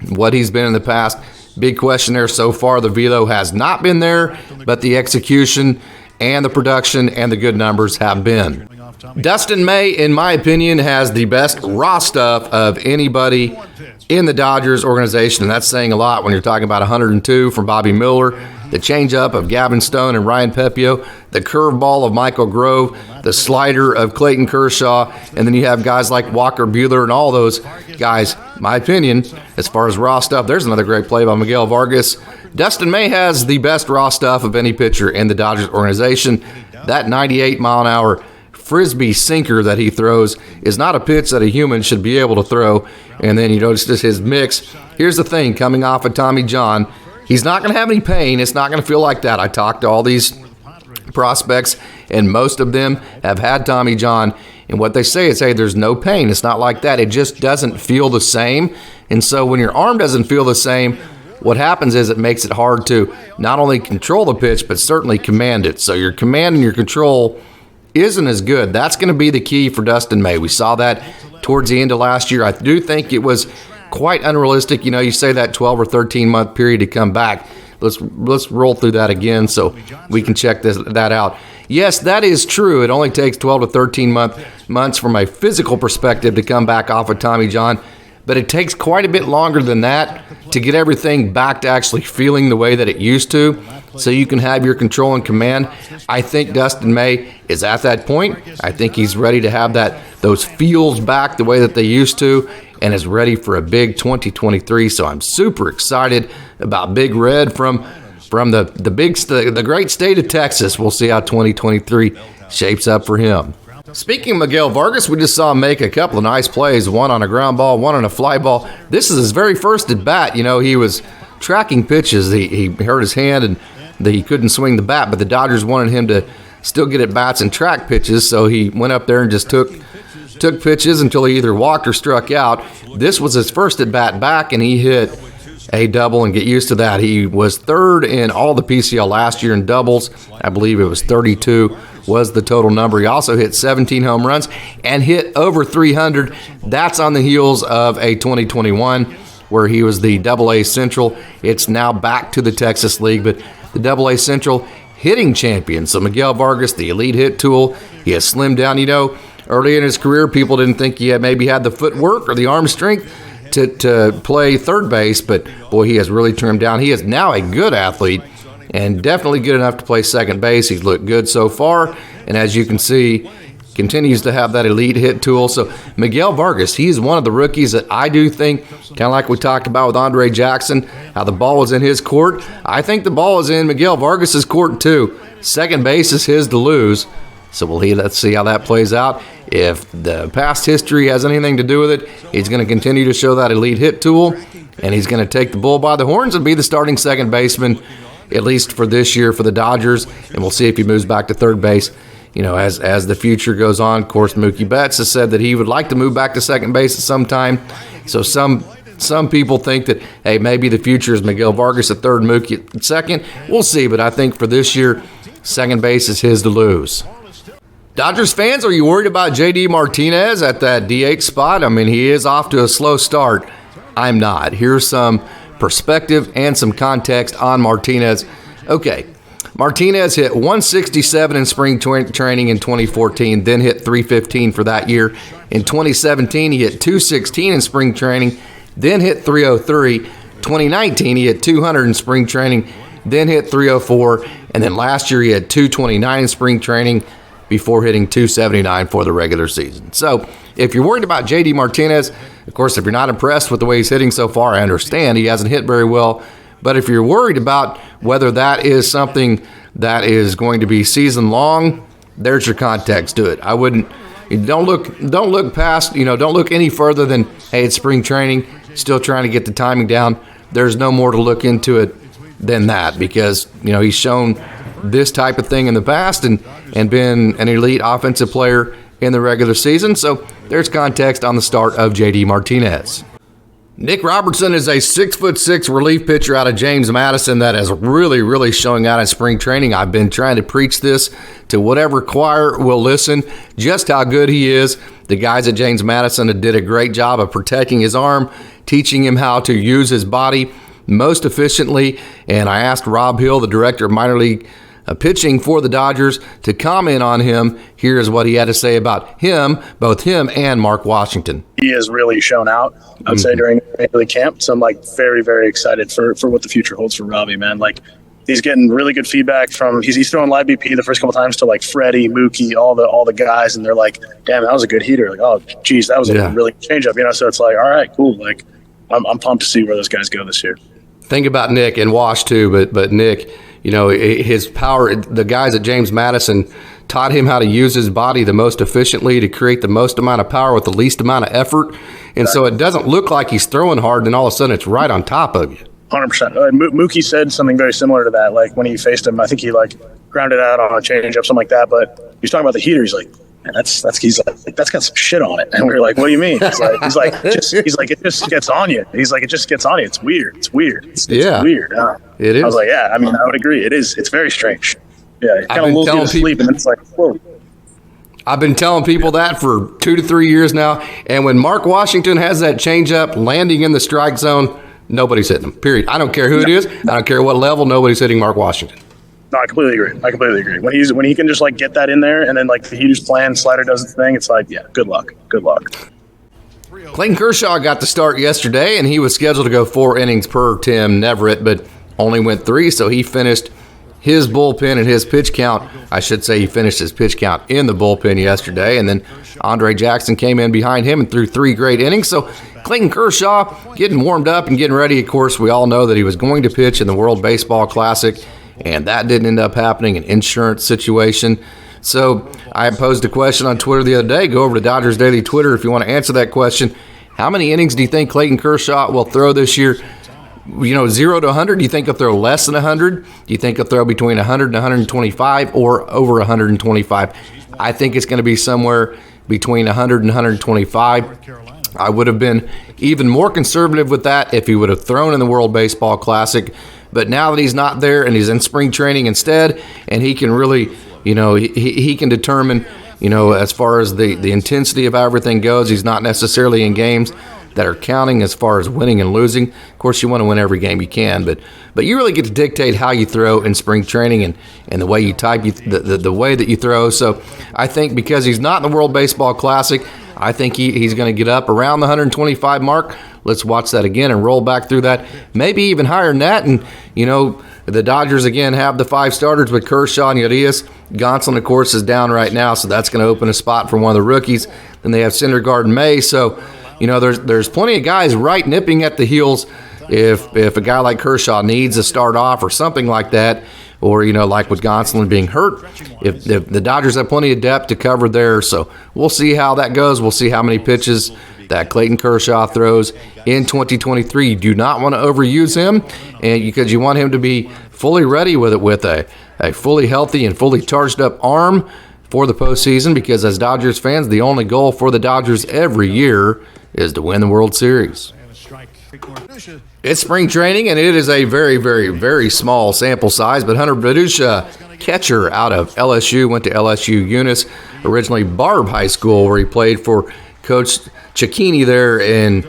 what he's been in the past? Big question there so far. The velo has not been there, but the execution and the production and the good numbers have been. Dustin May, in my opinion, has the best raw stuff of anybody in the Dodgers organization, and that's saying a lot when you're talking about 102 from Bobby Miller, the changeup of Gavin Stone and Ryan Pepiot, the curveball of Michael Grove, the slider of Clayton Kershaw, and then you have guys like Walker Buehler and all those guys. My opinion, as far as raw stuff, there's another great play by Miguel Vargas. Dustin May has the best raw stuff of any pitcher in the Dodgers organization. That 98-mile-an-hour frisbee sinker that he throws is not a pitch that a human should be able to throw. And then you notice just his mix. Here's the thing, coming off of Tommy John, he's not going to have any pain. It's not going to feel like that. I talked to all these prospects, and most of them have had Tommy John. And what they say is, hey, there's no pain. It's not like that. It just doesn't feel the same. And so when your arm doesn't feel the same, what happens is it makes it hard to not only control the pitch, but certainly command it. So your command and your control isn't as good. That's going to be the key for Dustin May. We saw that towards the end of last year. I do think it was quite unrealistic. You know, you say that 12 or 13-month period to come back. Let's roll through that again so we can check that out. Yes, that is true. It only takes 12 to 13 months from a physical perspective to come back off of Tommy John, but it takes quite a bit longer than that to get everything back to actually feeling the way that it used to, so you can have your control and command. I think Dustin May is at that point. I think he's ready to have those feels back the way that they used to, and is ready for a big 2023. So I'm super excited about Big Red from the great state of Texas. We'll see how 2023 shapes up for him. Speaking of Miguel Vargas, we just saw him make a couple of nice plays, one on a ground ball, one on a fly ball. This is his very first at bat. You know, he was tracking pitches. He hurt his hand and he couldn't swing the bat, but the Dodgers wanted him to still get at bats and track pitches, so he went up there and just took pitches until he either walked or struck out. This was his first at bat back, and he hit a double, and get used to that. He was third in all the PCL last year in doubles. I believe it was 32 was the total number. He also hit 17 home runs and hit over 300. That's on the heels of a 2021 where he was the AA Central. It's now back to the Texas League, but the AA Central hitting champion. So Miguel Vargas, the elite hit tool, he has slimmed down. You know, early in his career, people didn't think he maybe had the footwork or the arm strength to play third base, but boy, he has really trimmed down. He is now a good athlete and definitely good enough to play second base. He's looked good so far, and as you can see, continues to have that elite hit tool. So Miguel Vargas, he's one of the rookies that I do think, kind of like we talked about with Andre Jackson, how the ball was in his court. I think the ball is in Miguel Vargas's court too. Second base is his to lose. So let's see how that plays out. If the past history has anything to do with it, he's going to continue to show that elite hit tool, and he's going to take the bull by the horns and be the starting second baseman, at least for this year for the Dodgers. And we'll see if he moves back to third base, you know, as the future goes on. Of course, Mookie Betts has said that he would like to move back to second base at some time. So some people think that, hey, maybe the future is Miguel Vargas at third, Mookie at second. We'll see, but I think for this year, second base is his to lose. Dodgers fans, are you worried about JD Martinez at that DH spot? I mean, he is off to a slow start. I'm not. Here's some perspective and some context on Martinez. Okay, Martinez hit 167 in spring training in 2014, then hit 315 for that year. In 2017, he hit 216 in spring training, then hit 303. 2019, he hit 200 in spring training, then hit 304. And then last year, he had 229 in spring training, before hitting 279 for the regular season. So if you're worried about JD Martinez, of course, if you're not impressed with the way he's hitting so far, I understand he hasn't hit very well. But if you're worried about whether that is something that is going to be season long, there's your context to it. I wouldn't, don't look past, don't look any further than, hey, it's spring training, still trying to get the timing down. There's no more to look into it than that, because, he's shown this type of thing in the past and been an elite offensive player in the regular season. So there's context on the start of JD Martinez. Nick Robertson is a 6'6" relief pitcher out of James Madison that is really, really showing out in spring training. I've been trying to preach this to whatever choir will listen, just how good he is. The guys at James Madison did a great job of protecting his arm, teaching him how to use his body most efficiently. And I asked Rob Hill, the director of minor league pitching for the Dodgers, to comment on him. Here's what he had to say about him, both him and Mark Washington. He has really shown out, I would say, during the major league camp. So I'm very, very excited for what the future holds for Robbie, man. He's getting really good feedback from. He's throwing live BP the first couple times to like Freddie, Mookie, all the guys, and they're like, "Damn, that was a good heater." Like, "Oh, geez, that was a really good changeup." You know, so it's like, all right, cool. Like, I'm pumped to see where those guys go this year. Think about Nick and Wash too, but Nick, you know, his power. The guys at James Madison taught him how to use his body the most efficiently to create the most amount of power with the least amount of effort, and so it doesn't look like he's throwing hard, and all of a sudden it's right on top of you. 100%. Mookie said something very similar to that. Like when he faced him, I think he like grounded out on a changeup, something like that. But he was talking about the heater. He's like, "Man, that's got some shit on it." And we were like, "What do you mean?" He's like, it just gets on you. He's like, it just gets on you. It's weird. It's weird. It's weird. It is. I was like, yeah. I mean, I would agree. It is. It's very strange. Yeah, it kind of lulls you to sleep, and it's like, whoa. I've been telling people that for 2 to 3 years now. And when Mark Washington has that changeup landing in the strike zone, nobody's hitting him, period. I don't care who it is. I don't care what level. Nobody's hitting Mark Washington. No, I completely agree. When he can just like get that in there, and then like the heater's playing, slider does its thing, it's like, yeah, good luck. Clayton Kershaw got the start yesterday, and he was scheduled to go 4 innings per Tim Neverett, but only went 3, so he finished his bullpen and his pitch count. I should say he finished his pitch count in the bullpen yesterday, and then Andre Jackson came in behind him and threw 3 great innings. So Clayton Kershaw getting warmed up and getting ready. Of course, we all know that he was going to pitch in the World Baseball Classic, and that didn't end up happening, an insurance situation. So I posed a question on Twitter the other day. Go over to Dodgers Daily Twitter if you want to answer that question. How many innings do you think Clayton Kershaw will throw this year? 0 to 100, do you think he'll throw less than 100? Do you think he'll throw between 100 and 125 or over 125? I think it's going to be somewhere between 100 and 125. I would have been even more conservative with that if he would have thrown in the World Baseball Classic. But now that he's not there and he's in spring training instead, and he can really, he can determine, as far as the intensity of how everything goes, he's not necessarily in games that are counting as far as winning and losing. Of course, you want to win every game you can, but you really get to dictate how you throw in spring training and the way you type, the way that you throw. So I think because he's not in the World Baseball Classic, I think he's going to get up around the 125 mark. Let's watch that again and roll back through that, maybe even higher than that. And, the Dodgers, again, have the 5 starters with Kershaw and Urias. Gonsolin, of course, is down right now, so that's going to open a spot for one of the rookies. Then they have Syndergaard and May. So, there's plenty of guys right nipping at the heels if a guy like Kershaw needs to start off or something like that, or, like with Gonsolin being hurt, if the Dodgers have plenty of depth to cover there. So we'll see how that goes. We'll see how many pitches that Clayton Kershaw throws in 2023. You do not want to overuse him, and because you want him to be fully ready with a fully healthy and fully charged up arm for the postseason, because as Dodgers fans, the only goal for the Dodgers every year is to win the World Series. It's spring training, and it is a very, very, very small sample size, but Hunter Badusha, catcher out of LSU, went to LSU Eunice, originally Barb High School, where he played for Coach Cicchini there in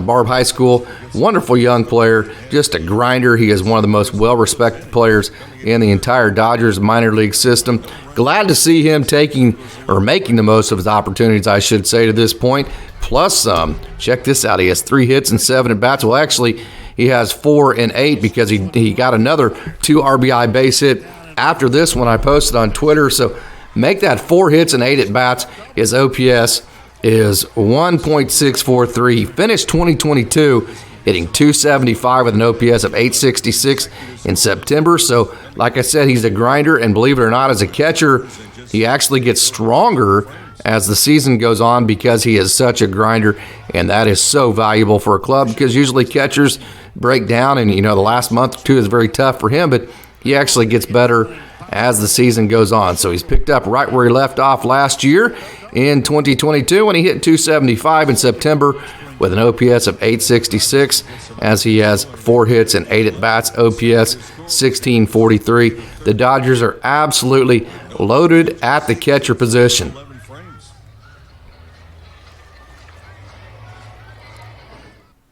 Barb High School. Wonderful young player, just a grinder. He is one of the most well-respected players in the entire Dodgers minor league system. Glad to see him making the most of his opportunities, I should say, to this point. Plus some. Check this out. He has 3 hits and 7 at-bats. Well, actually, he has 4 and 8 because he got another 2 RBI base hit after this one I posted on Twitter. So make that 4 hits and 8 at-bats. His OPS is 1.643. He finished 2022 hitting 275 with an OPS of 866 in September. So, like I said, he's a grinder, and believe it or not, as a catcher, he actually gets stronger as the season goes on because he is such a grinder, and that is so valuable for a club because usually catchers break down, and the last month or two is very tough for him, but he actually gets better as the season goes on. So he's picked up right where he left off last year in 2022 when he hit 275 in September with an OPS of 866, as he has 4 hits and 8 at-bats, OPS 1643. The Dodgers are absolutely loaded at the catcher position.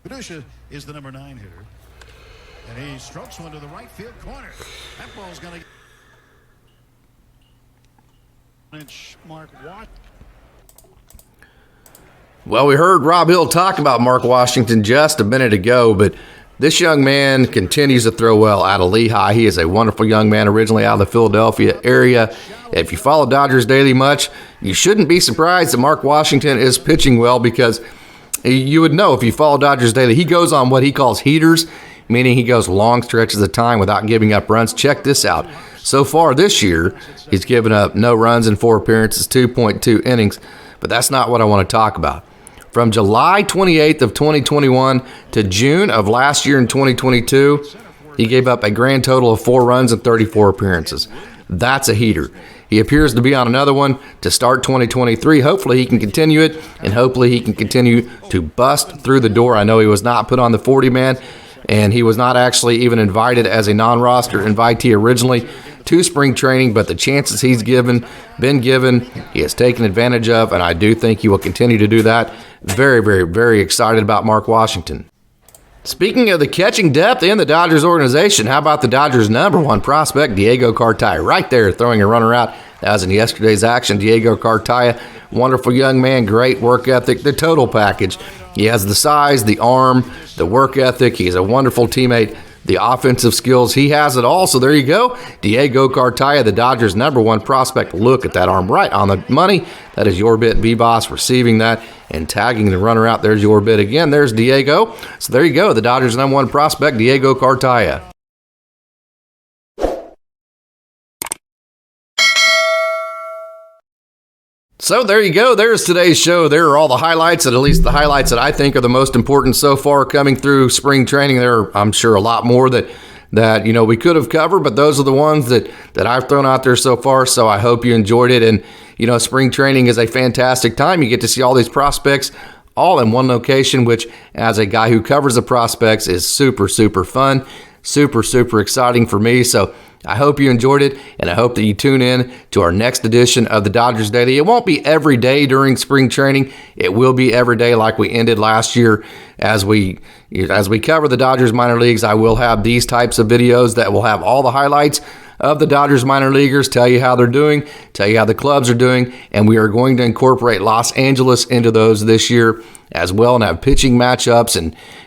Badusha is the number 9 hitter, and he strokes one to the right field corner. That ball's going to Mark Watt. Well, we heard Rob Hill talk about Mark Washington just a minute ago, but This young man continues to throw well out of Lehigh. He is a wonderful young man, originally out of the Philadelphia area. If you follow Dodgers Daily much, you shouldn't be surprised that Mark Washington is pitching well, because you would know if you follow Dodgers Daily. He goes on what he calls heaters, meaning he goes long stretches of time without giving up runs. Check this out. So far this year, he's given up no runs in 4 appearances, 2.2 innings. But that's not what I want to talk about. From July 28th of 2021 to June of last year in 2022, he gave up a grand total of 4 runs in 34 appearances. That's a heater. He appears to be on another one to start 2023. Hopefully he can continue it, and hopefully he can continue to bust through the door. I know he was not put on the 40-man, and he was not actually even invited as a non-roster invitee originally to spring training, but the chances he's been given, he has taken advantage of, and I do think he will continue to do that. Very, very, very excited about Mark Washington. Speaking of the catching depth in the Dodgers organization, how about the Dodgers' #1 prospect, Diego Cartaya, right there throwing a runner out. That was in yesterday's action. Diego Cartaya, wonderful young man, great work ethic, the total package. He has the size, the arm, the work ethic. He's a wonderful teammate. The offensive skills, he has it all. So there you go. Diego Cartaya, the Dodgers' #1 prospect. Look at that arm, right on the money. That is your bit, B-Boss, receiving that and tagging the runner out. There's your bit again. There's Diego. So there you go. The Dodgers' #1 prospect, Diego Cartaya. So there you go. There's today's show. There are all the highlights, at least the highlights that I think are the most important so far coming through spring training. There are, I'm sure, a lot more that we could have covered, but those are the ones that I've thrown out there so far. So I hope you enjoyed it. And, spring training is a fantastic time. You get to see all these prospects all in one location, which, as a guy who covers the prospects, is super, super fun, super, super exciting for me. So I hope you enjoyed it, and I hope that you tune in to our next edition of the Dodgers Daily. It won't be every day during spring training. It will be every day like we ended last year. As we cover the Dodgers minor leagues, I will have these types of videos that will have all the highlights of the Dodgers minor leaguers, tell you how they're doing, tell you how the clubs are doing, and we are going to incorporate Los Angeles into those this year as well, and have pitching matchups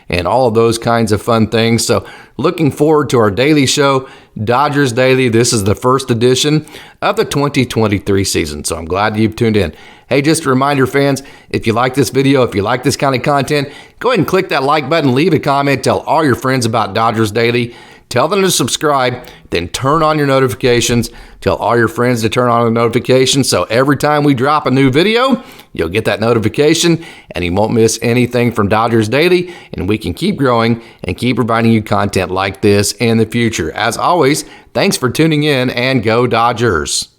and all of those kinds of fun things. So looking forward to our daily show, Dodgers Daily. This is the first edition of the 2023 season, so I'm glad you've tuned in. Hey, just a reminder, fans, if you like this video, if you like this kind of content, go ahead and click that like button, leave a comment, tell all your friends about Dodgers Daily. Tell them to subscribe, then turn on your notifications. Tell all your friends to turn on the notifications, so every time we drop a new video, you'll get that notification, and you won't miss anything from Dodgers Daily, and we can keep growing and keep providing you content like this in the future. As always, thanks for tuning in, and go Dodgers.